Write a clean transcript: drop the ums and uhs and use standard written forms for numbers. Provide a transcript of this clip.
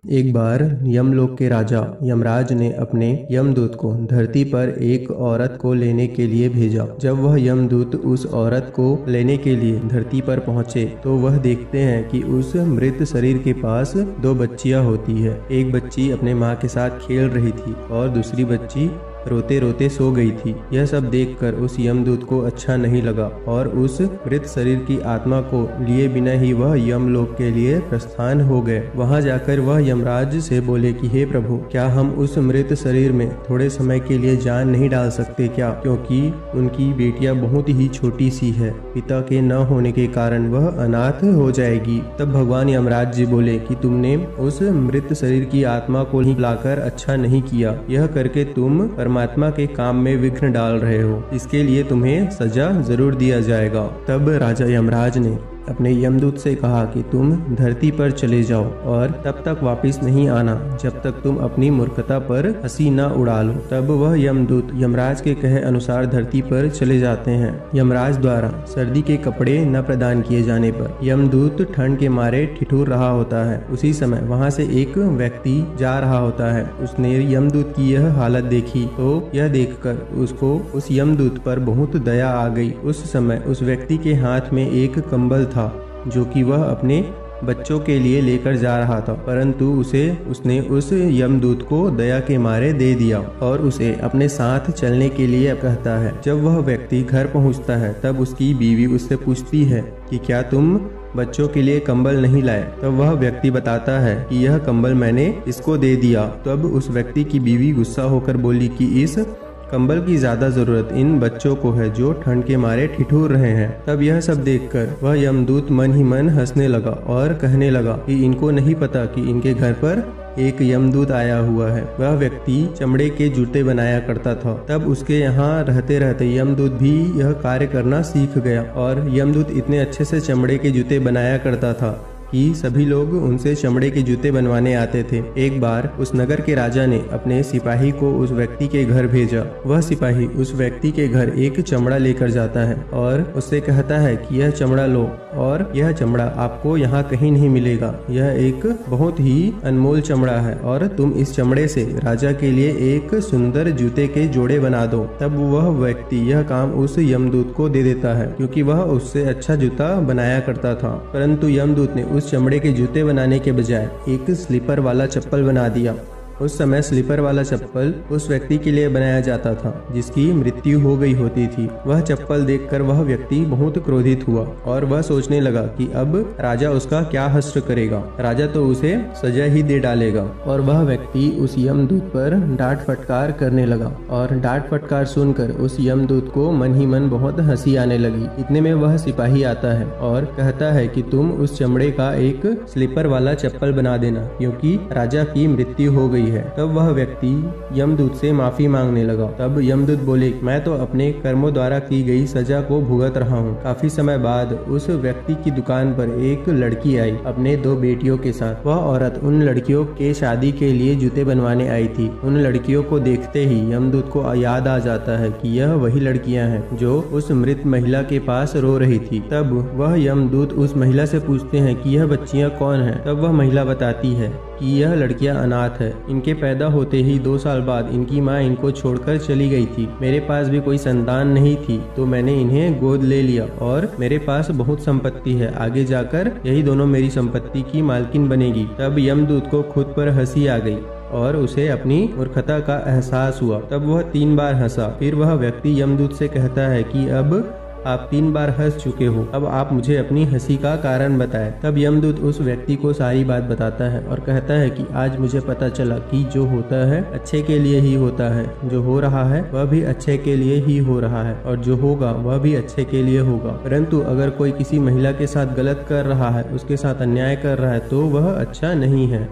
एक बार यमलोक के राजा यमराज ने अपने यमदूत को धरती पर एक औरत को लेने के लिए भेजा। जब वह यमदूत उस औरत को लेने के लिए धरती पर पहुंचे तो वह देखते हैं कि उस मृत शरीर के पास दो बच्चियां होती है। एक बच्ची अपने माँ के साथ खेल रही थी और दूसरी बच्ची रोते रोते सो गई थी। यह सब देखकर उस यमदूत को अच्छा नहीं लगा और उस मृत शरीर की आत्मा को लिए बिना ही वह यमलोक के लिए प्रस्थान हो गए। वहां जाकर वह यमराज से बोले कि हे प्रभु, क्या हम उस मृत शरीर में थोड़े समय के लिए जान नहीं डाल सकते क्या, क्योंकि उनकी बेटियां बहुत ही छोटी सी है। पिता के न होने के कारण वह अनाथ हो जाएगी। तब भगवान यमराज जी बोले कि तुमने उस मृत शरीर की आत्मा को ही लाकर अच्छा नहीं किया। यह करके तुम परमात्मा के काम में विघ्न डाल रहे हो। इसके लिए तुम्हें सजा जरूर दिया जाएगा। तब राजा यमराज ने अपने यमदूत से कहा कि तुम धरती पर चले जाओ और तब तक वापस नहीं आना जब तक तुम अपनी मूर्खता पर हंसी न उड़ा लो। तब वह यमदूत यमराज के कहे अनुसार धरती पर चले जाते हैं। यमराज द्वारा सर्दी के कपड़े न प्रदान किए जाने पर यमदूत ठंड के मारे ठिठुर रहा होता है। उसी समय वहां से एक व्यक्ति जा रहा होता है। उसने यमदूत की यह हालत देखी तो यह देखकर उसको उस यमदूत पर बहुत दया आ गई। उस समय उस व्यक्ति के हाथ में एक कंबल था जो कि वह अपने बच्चों के लिए लेकर जा रहा था, परंतु उसने उस यमदूत को दया के मारे दे दिया और उसे अपने साथ चलने के लिए कहता है। जब वह व्यक्ति घर पहुंचता है तब उसकी बीवी उससे पूछती है कि क्या तुम बच्चों के लिए कंबल नहीं लाए। तब वह व्यक्ति बताता है कि यह कंबल मैंने इसको दे दिया। तब उस व्यक्ति की बीवी गुस्सा होकर बोली कि इस कंबल की ज्यादा जरूरत इन बच्चों को है जो ठंड के मारे ठिठुर रहे हैं। तब यह सब देखकर वह यमदूत मन ही मन हंसने लगा और कहने लगा कि इनको नहीं पता कि इनके घर पर एक यमदूत आया हुआ है। वह व्यक्ति चमड़े के जूते बनाया करता था। तब उसके यहाँ रहते रहते यमदूत भी यह कार्य करना सीख गया और यमदूत इतने अच्छे से चमड़े के जूते बनाया करता था कि सभी लोग उनसे चमड़े के जूते बनवाने आते थे। एक बार उस नगर के राजा ने अपने सिपाही को उस व्यक्ति के घर भेजा। वह सिपाही उस व्यक्ति के घर एक चमड़ा लेकर जाता है और उससे कहता है कि यह चमड़ा लो और यह चमड़ा आपको यहाँ कहीं नहीं मिलेगा। यह एक बहुत ही अनमोल चमड़ा है और तुम इस चमड़े से राजा के लिए एक सुंदर जूते के जोड़े बना दो। तब वह व्यक्ति यह काम उस यमदूत को दे देता है क्योंकि वह उससे अच्छा जूता बनाया करता था। परंतु यमदूत ने उस चमड़े के जूते बनाने के बजाय एक स्लीपर वाला चप्पल बना दिया। उस समय स्लीपर वाला चप्पल उस व्यक्ति के लिए बनाया जाता था जिसकी मृत्यु हो गई होती थी। वह चप्पल देखकर वह व्यक्ति बहुत क्रोधित हुआ और वह सोचने लगा कि अब राजा उसका क्या हश्र करेगा। राजा तो उसे सजा ही दे डालेगा। और वह व्यक्ति उस यमदूत पर डांट फटकार करने लगा और डांट फटकार सुनकर उस यमदूत को मन ही मन बहुत हंसी आने लगी। इतने में वह सिपाही आता है और कहता है कि तुम उस चमड़े का एक स्लीपर वाला चप्पल बना देना क्योंकि राजा की मृत्यु हो गई है। तब वह व्यक्ति यमदूत से माफी मांगने लगा। तब यमदूत बोले, मैं तो अपने कर्मों द्वारा की गई सजा को भुगत रहा हूँ। काफी समय बाद उस व्यक्ति की दुकान पर एक लड़की आई अपने दो बेटियों के साथ। वह औरत उन लड़कियों के शादी के लिए जूते बनवाने आई थी। उन लड़कियों को देखते ही यमदूत को याद आ जाता है कि यह वही लड़कियां हैं जो उस मृत महिला के पास रो रही थी। तब वह यमदूत उस महिला से पूछते हैं कि यह बच्चियां कौन हैं। तब वह महिला बताती है कि यह लड़कियां अनाथ है। इनके पैदा होते ही 2 साल बाद इनकी माँ इनको छोड़कर चली गई थी। मेरे पास भी कोई संतान नहीं थी तो मैंने इन्हें गोद ले लिया और मेरे पास बहुत संपत्ति है। आगे जाकर यही दोनों मेरी संपत्ति की मालकिन बनेगी। तब यमदूत को खुद पर हंसी आ गई और उसे अपनी मूर्खता का एहसास हुआ। तब वह 3 बार हंसा। फिर वह व्यक्ति यमदूत से कहता है कि अब आप 3 बार हंस चुके हो, अब आप मुझे अपनी हंसी का कारण बताएं। तब यमदूत उस व्यक्ति को सारी बात बताता है और कहता है कि आज मुझे पता चला कि जो होता है अच्छे के लिए ही होता है। जो हो रहा है वह भी अच्छे के लिए ही हो रहा है और जो होगा वह भी अच्छे के लिए होगा। परंतु अगर कोई किसी महिला के साथ गलत कर रहा है, उसके साथ अन्याय कर रहा है तो वह अच्छा नहीं है।